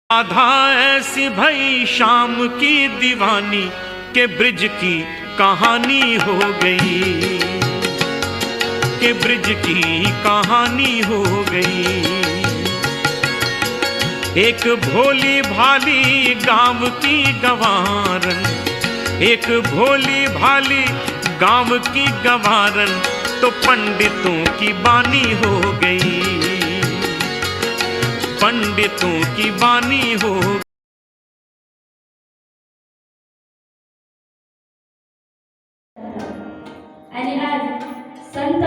राधा ऐसी भई शाम की दीवानी के ब्रिज की कहानी हो गई, के ब्रिज की कहानी हो गई। एक भोली भाली गांव की गवारन, एक भोली भाली गांव की गवारन तो पंडितों की बानी हो गई, पंडितों की बानी हो। आणि आज संत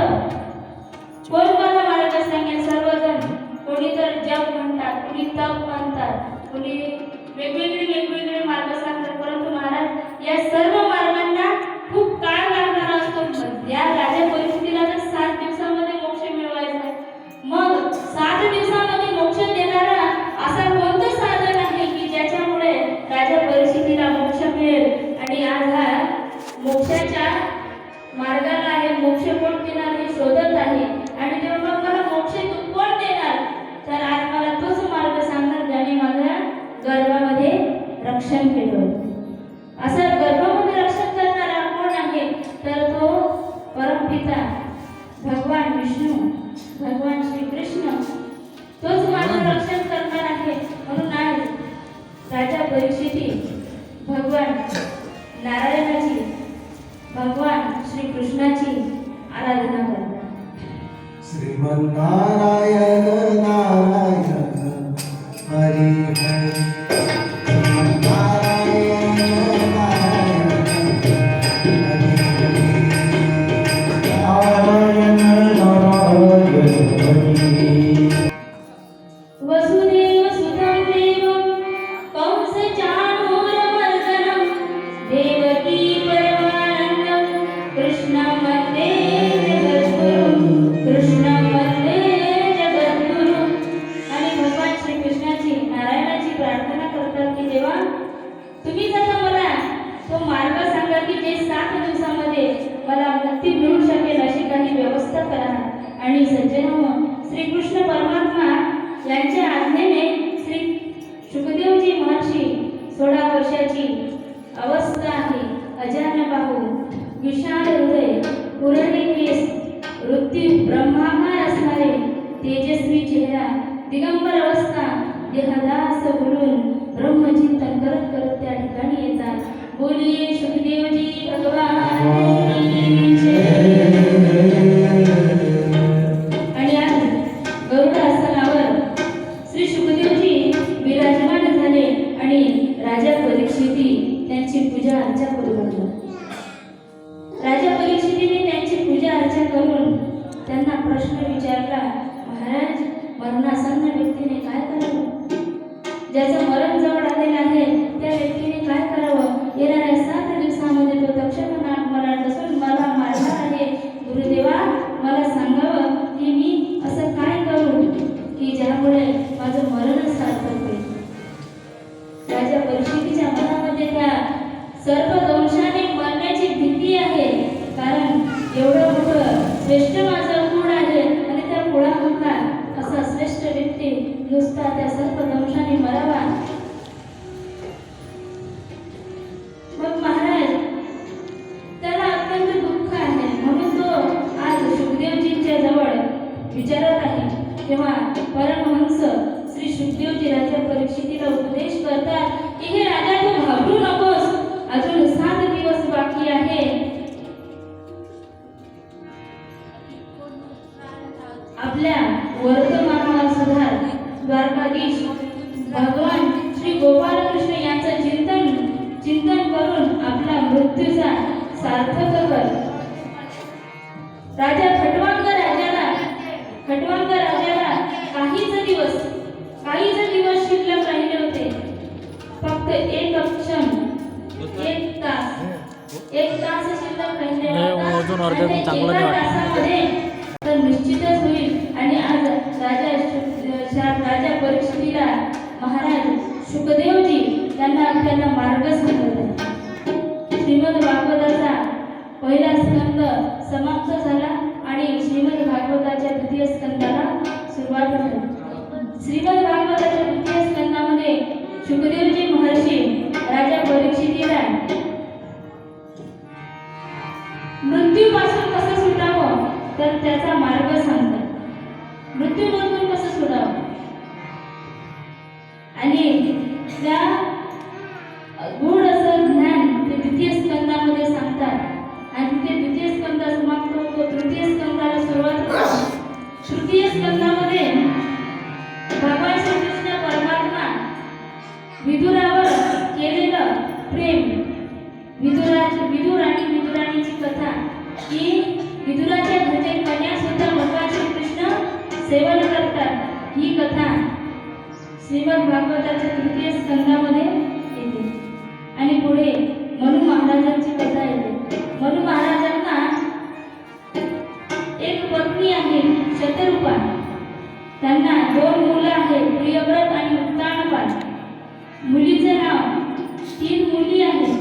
कोण मला मार्ग सांगेल? सर्वजण कोणी तर जप म्हणतात, कोणी तप म्हणतात, कोणी वेगवेगळे मार्ग सांगतात, परंतु महाराज या सर्व मार्गांना खूप काळ लागणार असतो। या राजा परिस्थितीला तर 7 दिवसांमध्ये मोक्ष मिळवायचा आहे। मग 7 दिवसांमध्ये मोक्ष देणारा असा कोणतं साधन आहे की ज्याच्यामुळे राजा परिस्थितीला मोक्ष मिळेल? आणि आज हा मोक्षाच्या मार्गाला आहे, मोक्ष कोण देणार हे शोधत आहे। आणि तेव्हा मग मला मोक्ष कोण देणार? तर आज मला तोच मार्ग सांगणार ज्याने माझ्या गर्भामध्ये रक्षण केलं। असा गर्भामध्ये रक्षण करणारा कोण आहे? तर तो परमपिता भगवान विष्णू, भगवान श्री कृष्ण, तोच माझं रक्षण करणार आहे। म्हणून आज राजा परीक्षिती भगवान नारायणाची, भगवान श्री कृष्णाची आराधना करतात। श्रीमन्नारायण नारायण हरि हरि, श्रीमन्नारायण नारायण हरि हरि, नारायण नारायण हरि। वसुदेव सुतं देवं कंसचाणूरमर्दनं देवकी परमानन्दं कृष्णं वन्दे जगद्गुरुं, कृष्णं वन्दे जगद्गुरुं। आणि भगवान श्री कृष्णाची, नारायणाची प्रार्थना करतात की देवा तुम्हीच आता मला तो मार्ग सांगा की जे 7 दिवसामध्ये मला मुक्ती मिळू शकेल अशी काही व्यवस्था करा। आणि सज्जनो, श्री कृष्ण परमात्मा यांच्या आज्ञेने श्री शुकदेवजी महर्षी 16 वर्षाची अवस्था आहे, अजान बाहू, विशाल हृदय, पुरणे केस, वृत्ती ब्रह्माकार असणारे तेजस्वी चेहरा, दिगंबर अवस्था, देहदास बोलून ब्रह्मचिंतन करत करत त्या ठिकाणी येतात। बोलिये शुकदेवजी भगवान की जय। आणि आज गरुडासनावर श्री शुकदेवजी विराजमान झाले आणि राजा परीक्षिती त्यांची पूजा अर्चा करू लागले। राजा परीक्षितीने त्यांची पूजा अर्चा करून त्यांना प्रश्न विचारला, महाराज मरणासन्न व्यक्तीने काय करावं? ज्याचं मरण जवळ आलेलं आहे त्या व्यक्तीने काय करावं? येणाऱ्या 7 दिवसामध्ये तो तक्षक मला डसून मला मारणार आहे। गुरुदेवा मला सांगावं की मी असं काय करू की ज्यामुळे माझं मरण सार्थक होईल? राजा परीक्षितीच्या मनामध्ये त्या सर्पदंशाने मरण्याची भीती आहे, कारण एवढं मोठं श्रेष्ठ माझं कुळ आहे आणि त्या कुळामधला असा श्रेष्ठ व्यक्ती नुसता त्या सर्पदंशाने मरावा। मग महाराज त्याला अत्यंत दुःख आहे, म्हणून तो आज शुकदेवजींच्या जवळ विचारत आहे। तेव्हा परमहंस श्री शुकदेवजी राजा परीक्षितीला उपदेश करतात की हे राजा तू घाबरू नकोस, अजून 7 दिवस बाकी आहे। आपल्या वर्तमानाला सुधार, द्वारकाधीश भगवान श्री गोपालकृष्ण यांचं चिंतन करून आपला मृत्यूचा सार्थक कर। राजा खटवांग राजाला काहीच दिवस शिल्लक राहिले होते, फक्त एक क्षण, एक तास शिल्लक राहिले तासामध्ये तर निश्चितच होईल। आणि आज राजा परीक्षितीला महाराज शुकदेवजी त्यांना मार्ग सांगत आहे। श्रीमद भागवताचा पहिला स्कंद समाप्त झाला आणि श्रीमद भागवताच्या 2य स्कंदाला सुरुवात झाली। श्रीमद भागवताच्या 2य स्कंदामध्ये शुकदेवजी महर्षी राजा परीक्षितीला मृत्यूपासून कसं सुटावं तर त्याचा मार्ग सांगतात. मृत्यूमधून कसं सुटावं आणि त्या गूढ असं ज्ञान ते द्वितीय स्कंदामध्ये सांगतात आणि तिथे द्वितीय स्कंद समाप्त होतो, तृतीय स्कंदाला सुरुवात होते. तृतीय स्कंदामध्ये भगवान श्रीकृष्ण परमात्मा विदुरावर केलेलं प्रेम, विदुर आणि विदुराणीची कथा की विदुराच्या घरचे कन्या सुद्धा भगवान श्रीकृष्ण सेवन करतात, ही कथा श्रीमद भागवताच्या तृतीय स्कंदामध्ये येते. आणि पुढे मनु महाराजांची कथा येते. मनु महाराजांना एक पत्नी आहे शतरूपा. त्यांना 2 मुलं आहेत, प्रियव्रत आणि उत्तानपाल. मुलीचे नाव 3 मुली आहेत,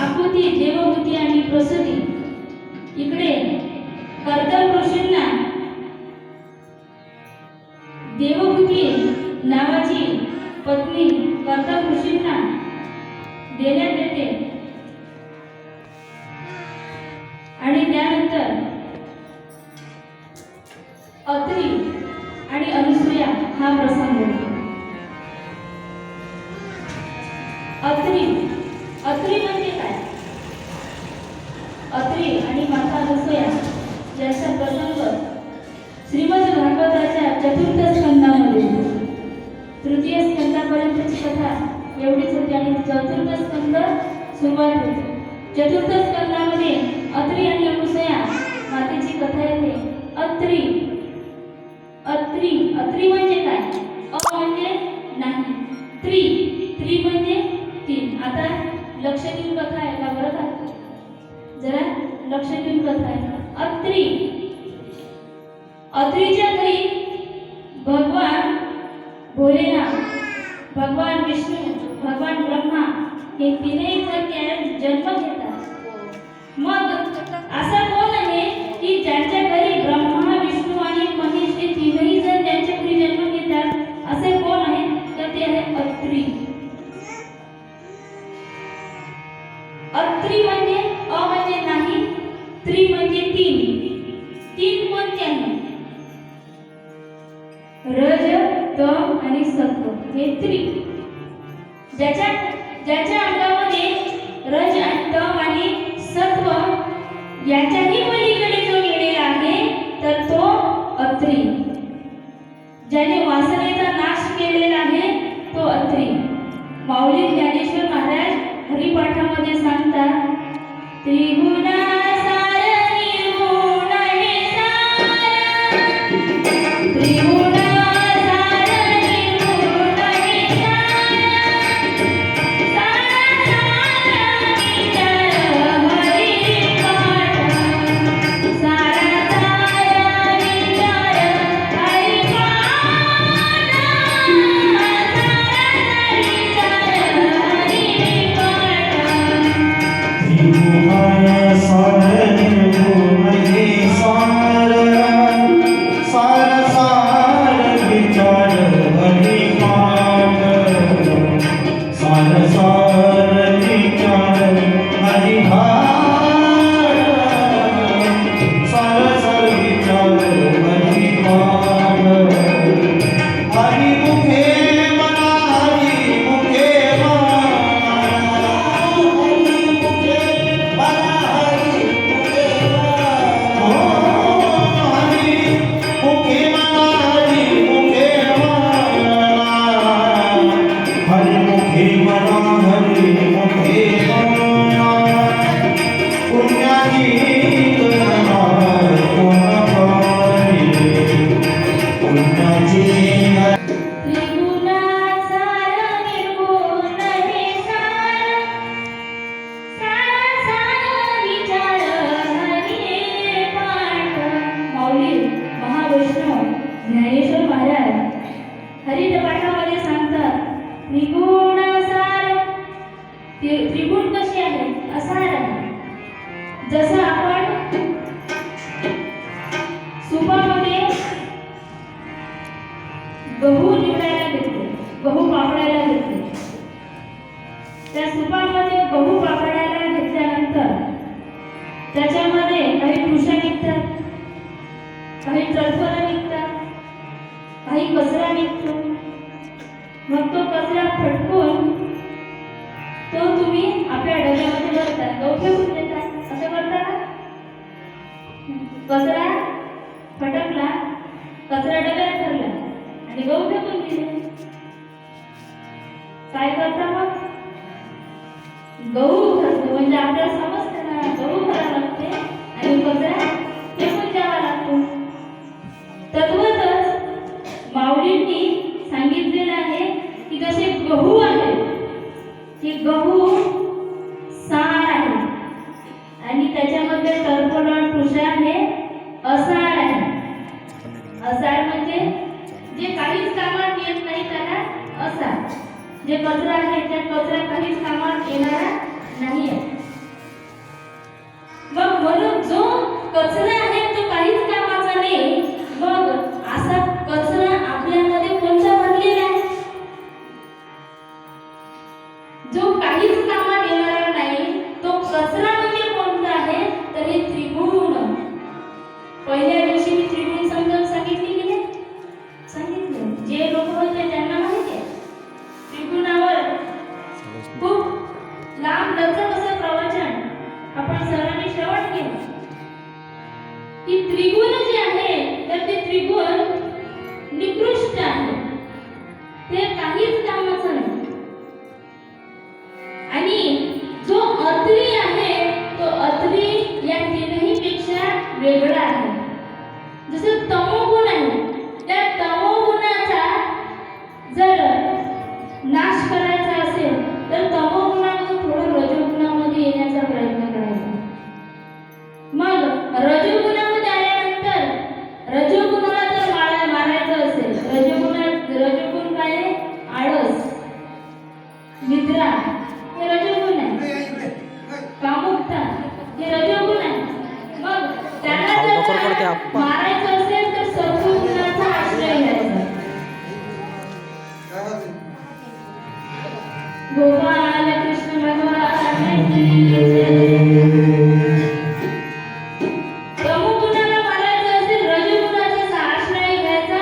आकुती, देवहूती आणि प्रसूती. इकडे कर्दम ऋषींना देवहूती नावाची पत्नी कर्दम ऋषींना देण्यात येते. आणि त्यानंतर अत्री आणि अनुसूया हा प्रसंग होतो. अत्री म्हणजे काय? अत्री आणि माता अनुसूया यांचा प्रसंग श्रीमद भागवताच्या चतुर्थ स्कंदामध्ये, तृतीय स्कंदापर्यंतची कथा एवढीच होती आणि चतुर्थ स्कंद सुरुवात होते. चतुर्थ स्कंदामध्ये अत्री आणि अनुसूया मातेची कथा येते. अत्री म्हणजे काय? अ म्हणजे नाही, त्रि म्हणजे 3. आता लक्ष देऊन कथा आहे का बरं का? जरा लक्ष देऊन कथा आहे. अत्रीच्या घरी भगवान भोलेनाथ, भगवान विष्णू, भगवान ब्रह्मा हे तीनही जण जन्म घेतात. मग असा कोण आहे की ज्यांच्या घरी ब्रह्मा, विष्णू आणि महेश हे तीनही जण ज्यांच्या घरी जन्म घेतात, असे कोण आहे तर ते आहे अत्री. अत्री म्हणजे अ म्हणजे नाही, त्रि म्हणजे 3 कोणते आहे? रज, तम आणि सत्व हे त्रि. ज्याच्या अंगामध्ये रज आणि तम आणि सत्व याच्याही पलीकडे जो गेलेला आहे तर तो अत्री. ज्याने वासनेचा नाश केलेला आहे तो अत्री. माऊली ज्ञानेश्वर महाराज हरिपाठामध्ये सांगतात, त्रिगुणासार निर्गुण हे सार, त्रिगुणासार निर्गुण हे सार, सार सार विचार हरिपाठ, सार सार विचार हरिपाठ, त्रिगुण कशी आहे असा आहे. जसं आपण सुपामध्ये गहू निवडायला घेतो, गहू पापडायला घेतो, निघतात, काही टरफलं निघतात, काही कचरा निघतो. मग तो कचरा फटकून तो तुम्ही आपल्या डब्यामध्ये भरता, गहू फेकून देता. असं करता का? कचरा फटकला, कचरा डब्यात ठरला आणि गहू फेकून दिले. काय करता मग? गहू भरतो म्हणजे आपल्याला समजतं ना, गहू भरावं लागते आणि कचरा फेकून द्यावा लागतो. तद्वतच माऊलींनी सांगितलेलं आहे की जसे गहू आहे, की गहू सार आहे आणि त्याच्यामध्ये टरफल तुषार हे असार आहे. असार म्हणजे जे काहीच कामात येत नाही त्याला असार. जे कचरा आहे त्या कचरा काहीच कामात येणारा नाही आहे. मग म्हणून जो कचरा आहे तो काहीच कामाचा नाही. मग असा कचरा आपल्यामध्ये कोणता भरलेला आहे? जो काहीच कामात येणारा नाही तो कचरा म्हणजे कोणता आहे? तर हे त्रिगुण. पहिल्या दिवशी मी त्रिगुण समजावून सांगितले की नाही? सांगितलं. जे लोक होते त्यांना माहिती आहे त्रिगुणावर खूप लांब लचक असं प्रवचन आपण सर्वांनी श्रवण केलं की त्रिगुण जे आहे तर ते त्रिगुण निकृष्ट आहे, ते काहीच कामाचं नाही. आणि जो अत्री आहे तो अत्री या तीनही पेक्षा वेगळा आहे. जसं तमोगुण आहे, त्या तमोगुणाचा जर नाश करायचा असेल तर तमोगुणामधून थोडं रजोगुणामध्ये येण्याचा प्रयत्न करायचा. मग रजोगुणामध्ये आल्यानंतर रजोगुणाला जर मारायचं असेल, रजोगुण काय आहे? आळस, निद्रा हे रजोगुण आहे. कामुकता हे रजोगुण आहे. मग त्याला जर मारायचं असेल तर सत्वगुणाचा आश्रय घ्यायचा. गोपाल कृष्ण भगवान की जय. तमोगुणाला मारायचं असेल रजोगुणाचा आश्रय घ्यायचा.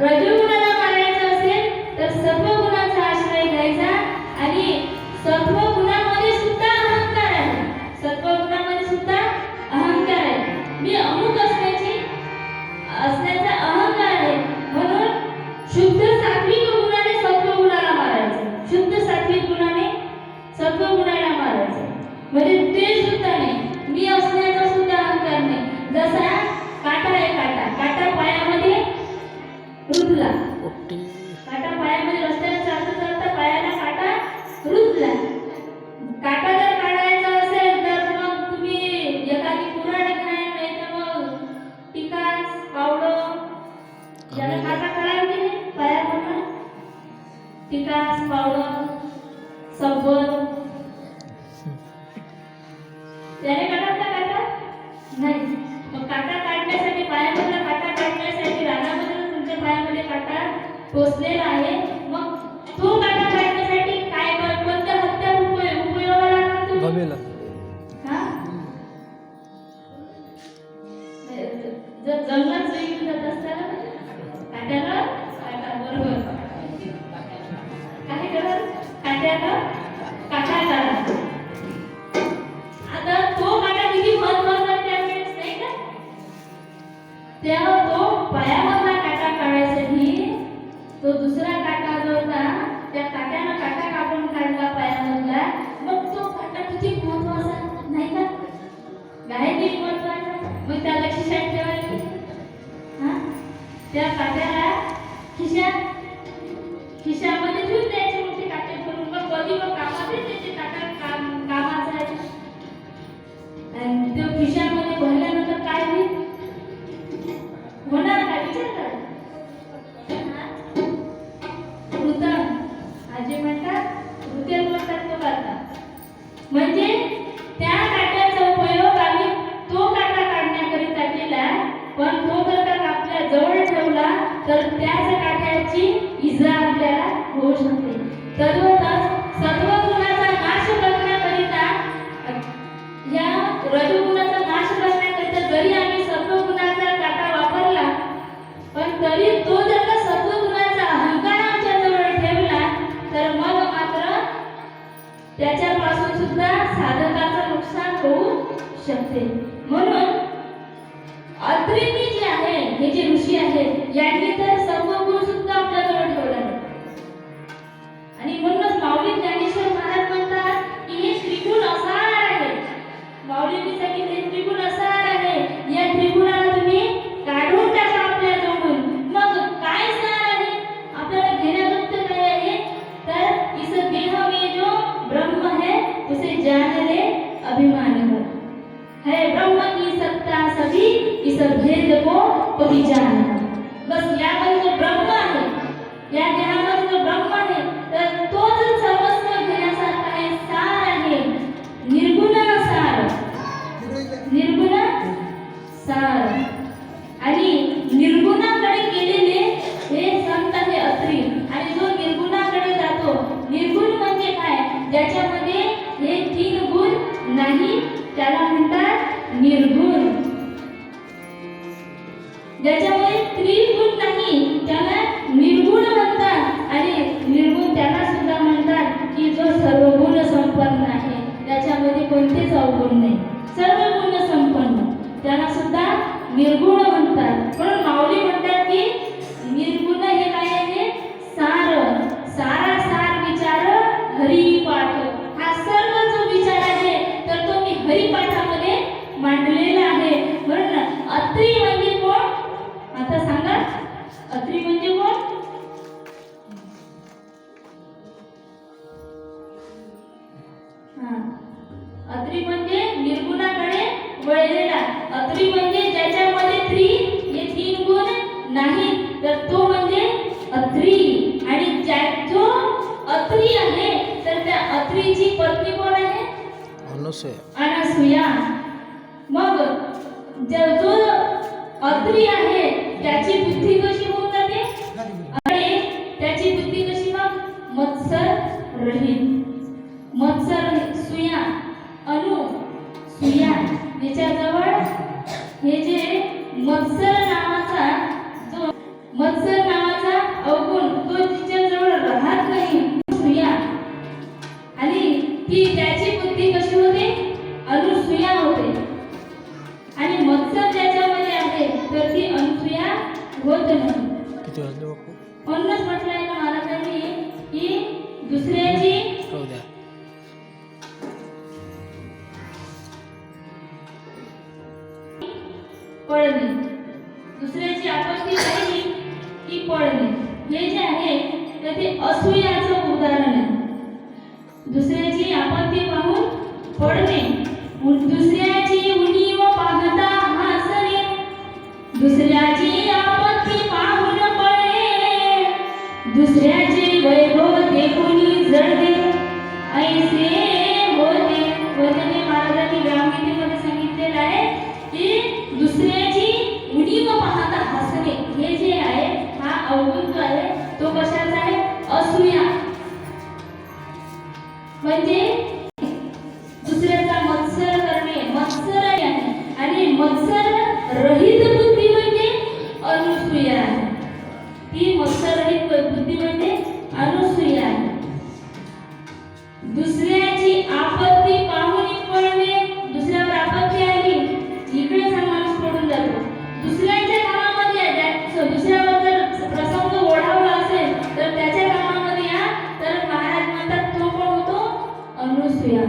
रजोगुणाला मारायचं असेल तर सत्वगुणाचा आश्रय घ्यायचा. आणि सत्वगुणामध्ये सुद्धा अहंकार आहे. सत्वगुणामध्ये सुद्धा अहंकार आहे. मी अमुक असण्याचा अहंकार आहे. म्हणून शुद्ध सात्विक गुणाने सत्वगुणाला मारायचं. शुद्ध सात्विक गुणाने सत्वगुणाला मारायचं. म्हणजे ते सुद्धा नाही, मी असण्याचा सुद्धा अहंकार नाही. जसा काटा आहे, काटा पायामध्ये रुतला, काटा पायामध्ये रस्त्याने चालता पायाला काटा रुतला. काटा जर काढायचा असेल तर मग तुम्ही एखादी कुऱ्हाड घ्या, नाही तर मग टिकास पावडं याला काटा काढायला की नाही पायाकडनं. टिकास पावडं सबन त्याने काढायचा काटा नाही. मग काटा काढण्यासाठी पायामधला काटा काढण्यासाठी रानामध्ये तुमच्या पायामध्ये काटा टोचलेला आहे. मग तो काटा काढण्यासाठी काय कोणत्या हत्यार उपयोगाला लागतो? हा, जर जंगलात जाईल जात असताना काट्याला काटा बरोबर काय करत काट्याला काटा काढा. आता तो काटा किती महत्वाचा त्यावेळेस नाही का? तेव्हा तो पायामधला काटा काढायसाठी तो दुसरा काटा जो होता त्या काट्यानं काटा कापून काढला पायामधला. मग तो काटा किती महत्वाचा नाही का? काय किती महत्वाचा? मग त्याला खिशात ठेवायला, हा, त्या काट्याला खिशामध्ये ठेवून द्यायचे. मग ते काटे भरून मग कधी मग कामात येते ते काटा कामाचा आहे. आणि तो खिशामध्ये भरल्यानंतर काय होईल? होणार काय विचार करा. ऋतन आजी म्हणतात, ऋतेल म्हणतात तो काटा. म्हणजे त्या काट्याचा उपयोग आम्ही तो काटा काढण्याकरिता केला. पण तो जर का आपल्या जवळ ठेवला तर त्याच काट्याची इजा आपल्याला होऊ शकते. तद्वतच सत्वगुणाचा नाश करण्याकरिता, या रजोगुणाचा नाश करण्याकरिता जरी त्याच्यापासून सुद्धा साधकाचं नुकसान होऊ शकते. म्हणून अत्रिनी जे आहे, हे जे ऋषी आहेत, यांनी तर सर्व गुण सुद्धा आपल्याजवळ ठेवले आहेत. आणि म्हणूनच माऊली ज्ञानेश्वर महाराज म्हणतात की हे त्रिगुण असार आहे. माऊलींनी सांगितले त्रिगुण असार आहे, या त्रिगुणाला तुम्ही काढून टाका आपल्याजवळून. मग काय सार आहे आपल्याला घेण्याजोगतं काय आहे? तर इस देह में जो ब्रह्म है उसे जान ले अभिमान हो, है ब्रह्म की सत्ता सभी इस भेद को पहचान. बस यामध्ये जो ब्रह्म आहे, या देहामध्ये जो ब्रह्म आहे, तर तोच सर्वस्व घेण्यासारखा आहे, सार आहे, निर्गुण सार, निर्गुण सार. आणि निर्गुणाकडे गेलेले हे संत हे अत्री. आणि जो निर्गुणाकडे जातो, निर्गुण म्हणजे काय? ज्याच्यामध्ये हे 3 गुण नाही, त्याला म्हणतात निर्गुण. ज्याच्यामध्ये त्रिगुण नाही त्याला निर्गुण म्हणतात. आणि निर्गुण त्याला सुद्धा म्हणतात की जो सर्व गुण संपन्न आहे, त्याच्यामध्ये कोणतेच अवगुण नाही, सर्व गुण संपन्न, त्याला सुद्धा निर्गुण म्हणतात. म्हणून माऊली म्हणतात की निर्गुण हे काय आहे? सार, सारा सार विचार हरिपाठ. हा सर्व जो विचार आहे तर तो मी हरिपाठामध्ये मांडलेला आहे. म्हणून अत्री म्हणजे कोण? आता सांगा, अत्री म्हणजे कोण? अत्री म्हणजे निर्गुणाकडे वळलेला. अत्री म्हणजे ज्याच्यामध्ये हे 3 गुण नाही, तर तो म्हणजे अत्री. आणि जो अत्री आहे तर त्या अत्रीची पत्नी कोण आहे? अनसूया. मग जो अत्री आहे त्याची बुद्धी कशी होऊन जाते? आणि त्याची बुद्धी कशी? मग मत्सर रहित, मत्सर रहित. सुया, अनु सुया, त्याच्याजवळ हे जे मत्सर नावाचा अवगुण तो तिच्याजवळ राहत नाही, सुया. आणि ती त्याची बुद्धी कशी होते? अनुसूया होते. आणि मत्सर ज्याच्यामध्ये आहे तर ती अनुसूया होत नाही. म्हणूनच म्हटलं आहे ना महाराजांनी की दुसऱ्याची पळणे, दुसऱ्याची आपत्ती पाहिली की पळणे, हे जे आहे तर ते असूयाचं उदाहरण आहे. दुसऱ्याची आपत्ती पाहून पळणे, दुसऱ्याची उणीव पाहता हसणे, दुसऱ्याची आपत्ती पाहून पळणे, दुसऱ्याचे वैभव देखून जळणे, ऐसे होते. वदने महाराजांनी ग्रामगीतेमध्ये सांगितलेलं आहे की दुसऱ्याची उणीव पाहता हसणे, हे जे आहे हा अवगुण जो आहे तो कशाचा आहे? असूया. म्हणजे दुसऱ्याचा मत्सर करणे, मत्सर आहे. आणि मत्सर रहित बुद्धी म्हणजे अनुसूया आहे. ती मत्सर रहित बुद्धी म्हणजे अनुसूया आहे. दुसऱ्याची आपत्ती पाहून पळणे, दुसऱ्यावर आपत्ती आली, इकडेच हा माणूस पडून जातो. दुसऱ्याच्या कामामध्ये दुसऱ्यावर जर प्रसंग ओढावला असेल तर त्याच्या कामामध्ये या, तर महाराज म्हणतात तो कोण होतो? अनुसूया.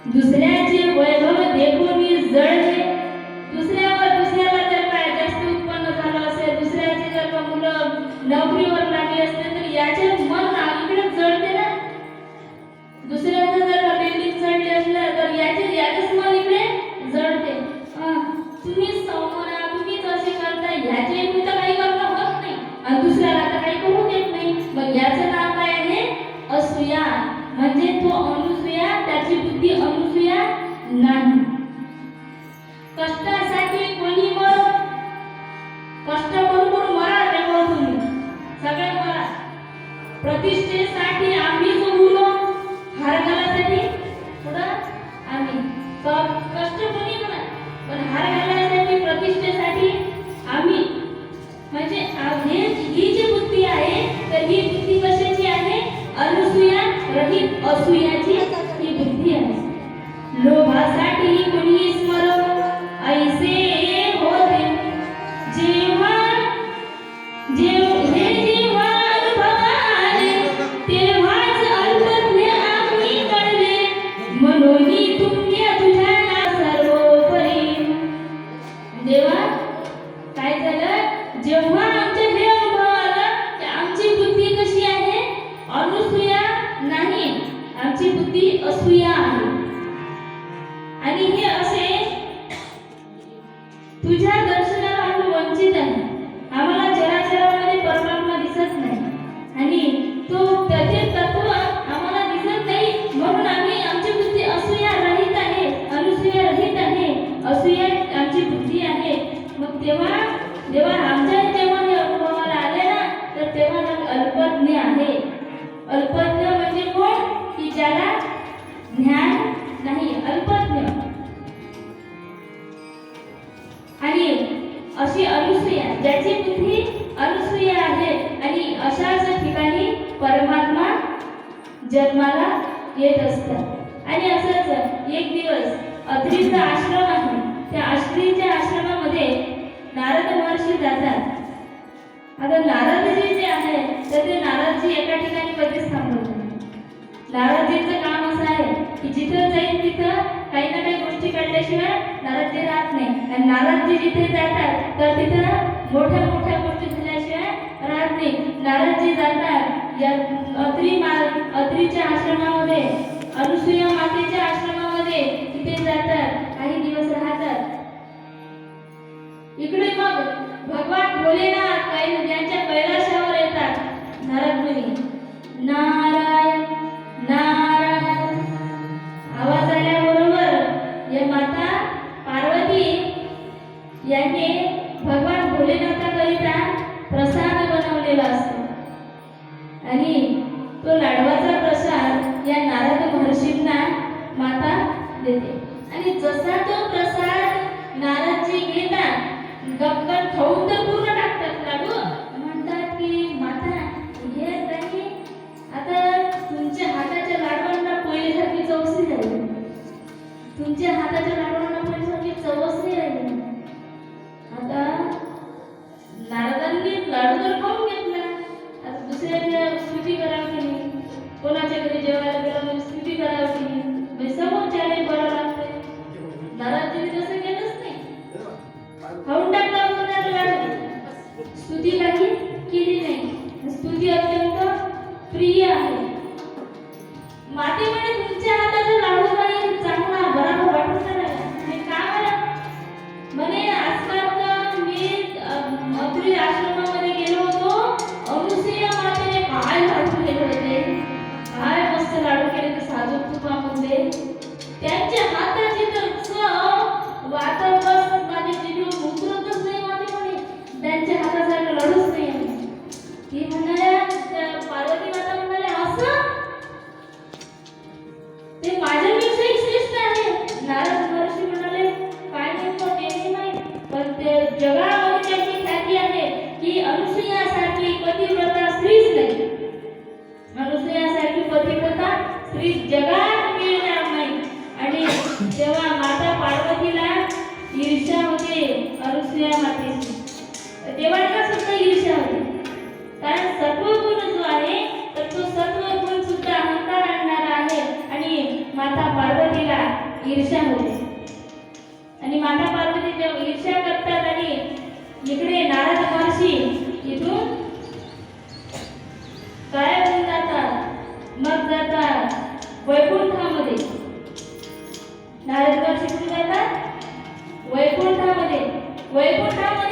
दुसऱ्याचे वैभव देखून जळणे, दुसऱ्याला जर काय जास्त उत्पन्न झालं असेल, दुसऱ्याचे जर का मुलं नोकरीवर लागली असते तर याचे मन इकडे जळते ना. दुसऱ्याचं जर का बिल्डिंग चढली असलं तर याचेच मन इकडे जळते. तुम्हीच समोरा, तुम्हीच असे करता, याचे तर काही करणं होत नाही आणि दुसऱ्याला तर काही करू देत नाही. मग याचं नाव काय आहे? असूया. म्हणजे तो अनुसूया, त्याची बुद्धी अनुसूया नाही. कष्टासाठी कोणी मरो, कष्ट करून मरा रे तुम्ही सगळे मरा. प्रतिष्ठेसाठी आम्ही जो उरो, हार घालासाठी पुढं आम्ही कष्ट कोणी म्हणा, पण हार घालण्यासाठी प्रतिष्ठेसाठी आम्ही. म्हणजे ही जी बुद्धी आहे तर ही बुद्धी कशाची आहे? अनुसूया रहित. असूयाची ही बुद्धी आहे. लोभासाठी कुणी स्मरो ऐसे होते जेव्हा हे जेव्हा अनुभवाले तेव्हाच अल्पज्ञ आम्ही कळले म्हणून तुझ्या सर्वोपरी. देवा काय झालं जेव्हा आमच्या हे अनुभव आला की आमची बुद्धी कशी आहे अनुसूया नाही, आमची बुद्धी असूया आहे. आणि हे असे तुझ्या दर्शनाला आम्ही वंचित आहे. आम्हाला चराचरामध्ये परमात्मा दिसत नाही आणि तो त्याचे तत्व आम्हाला दिसत नाही म्हणून आम्ही आमची बुद्धी असूया रहित आहे, अनुसूया रहित आहे, असूया आमची बुद्धी आहे. मग तेव्हा आमच्या जेव्हा हे अनुभवाला आले ना तर तेव्हा आम्ही अल्पज्ञ आहे. अल्पज्ञ म्हणजे कोण की ज्याला ज्ञान नाही, अल्पज्ञ. आणि अशी अनुसूया ज्याची बुद्धी अनुसूया आहे आणि अशाच ठिकाणी परमात्मा जन्माला येत असतात. आणि असंच एक दिवस अत्रीचा आश्रम आहे, त्या अत्रीच्या आश्रमामध्ये नारद महर्षी जातात. आता नारदजी जे आहे तर ते नारदजी एका ठिकाणी कधीच थांबत नाही. नारदजीचं काम असं आहे की जिथं जाईल तिथं काही ना काही गोष्टी काढल्याशिवाय नारदजी राहत नाही. आणि नारदजी जिथे जातात तर तिथं मोठ्या मोठ्या गोष्टी झाल्याशिवाय राहत नाही. नारदजी जातात या अत्रीच्या आश्रमामध्ये, अनुसूया मातेच्या आश्रमामध्ये तिथे जातात, काही दिवस राहतात. इकडे मग भगवान भोलेनाथ त्यांच्या कैलाशावर येतात. नारद मुनी नारायण नारायण आवाज आल्याबरोबर या माता पार्वती यांनी भगवान भोलेनाथाकरिता प्रसाद बनवलेला असतो आणि तो लाडवाचा प्रसाद या नारद महर्षींना माता देते. आणि जसा तो प्रसाद नारदजी घेतात गपकन खाऊन तर पूर्ण टाकतात लाडू. म्हणतात की माता हे काही आता तुमच्या हाताच्या लाडवांना पहिल्यासारखी चवसरी झाली, तुमच्या हाताच्या लाडवांना पहिल्यासारखी चवच नाही राहिली. आता नारदांनी लाडू तर खाऊन घेतला, आता दुसऱ्याच्या स्तुती करावी की नाही, कोणाच्या घरी जेवायला गेला म्हणजे स्तुती करावी की नाही, समोरच्याने बरं लागते. नारदजीने तसं केलंच नाही, खाऊन टाकला कोणाला लाडू, स्तुती काही केली नाही. स्तुती अत्यंत प्रिय आहे. माते म्हणे तुमच्या हाताचा लाडू काही चांगला बराबर वाटून राहिला का बरं. म्हणे आजकाल मी अत्री आश्रमामध्ये गेलो होतो, अनुसूया मातेने काय लाडू केले होते, काय मस्त लाडू केले ते साजूक तुपामध्ये. त्यांच्या हाताची तर चव वातावरण माझ्या जिभेवर उतरतच नाही. माते म्हणे त्यांच्या हातासारखं लाडूच नाही. ती म्हणाल्या पार्वती माता म्हणाल्या असं ते माझ्यापेक्षाही श्रेष्ठ आहे. नारद महर्षी म्हणाले काय नेमकं ते नाही माहित, पण ते जगामध्ये त्याची ख्याती आहे की अनुसूयासारखी पतिव्रता स्त्रीच नाही, अनुसूयासारखी पतिव्रता स्त्री जगात मिळणार नाही. आणि जेव्हा माता पार्वतीला ईर्ष्या होते अनुसूया मातेची, देवांना सुद्धा ईर्ष्या होते. कारण सत्वगुण जो आहे तर तो सत्वगुण सुद्धा अहंकार आणणारा आहे आणि माता पार्वतीला ईर्ष्या होते. आणि माता पार्वती जेव्हा ईर्ष्या करतात आणि इकडे नारद महर्षी इथून गायब होऊन जातात. मग जातात वैकुंठामध्ये. नारद महर्षी कुठे जातात? वैकुंठामध्ये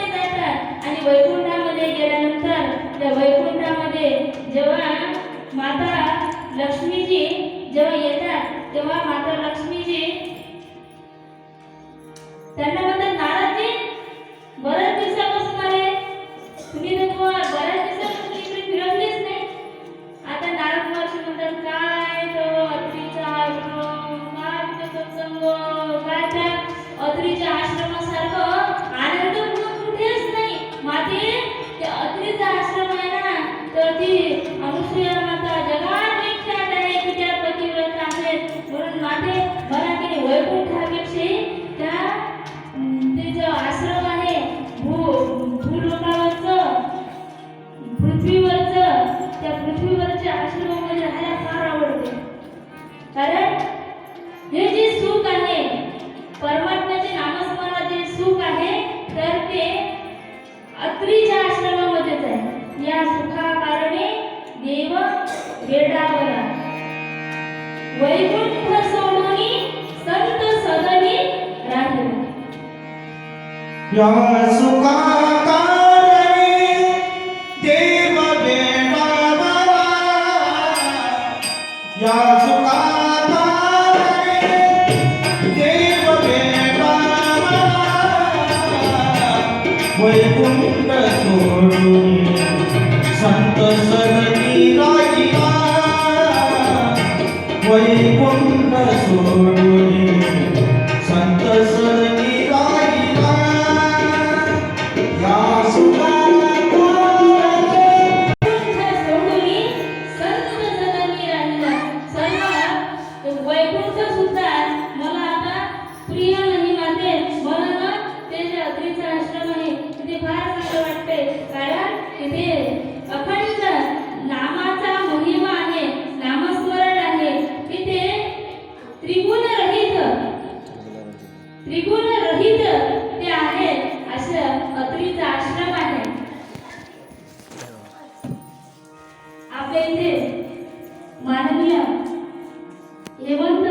जातात. आणि वैकुंठामध्ये गेल्यानंतर त्या वैकुंठामध्ये जेव्हा माता लक्ष्मीजी जेव्हा येतात तेव्हा माता लक्ष्मीजी त्यांना म्हणतात नारदजी बऱ्याच दिवसापासून आले तुम्ही, तर बऱ्याच दिवसापासून इकडे फिरवलेच नाही. आता नारद महर्षी म्हणतात काय तो अत्रीचा आश्रम, काय तो सत्संग, काय त्या अत्रीच्या आश्रमासारखं आनंदपूर्ण कुठेच नाही. माते ते अत्रीचा आश्रम आहे ना तर ती अनुसूया माता जगात विख्यात आहे की त्या पतिव्रता वेडावला वैकुंठ सोडूनी संत सदनी राहिला या सुखा कारणी देव वेडावला या सुखा कारणी देव वेडावला वैकुंठ सोडून संत सदनी राहिला वैकुंठ सोडून संत सदनी राहिला या सुखाला वैकुंठ सोडूनी संत सदनी राहिला सर्व वैकुंठ सुद्धा मला आता प्रिय नाही वाटते मला ना ते जे अत्रीचा आश्रम आहे तिथे फार चांगलं वाटते कारण तिथे अखंड नामाचा महिमा आहे नामस्मरण आहे तिथे त्रिगुण रहित ते आहे असं अत्रीचा आश्रम आहे आपल्या इथे माननीय हेमंत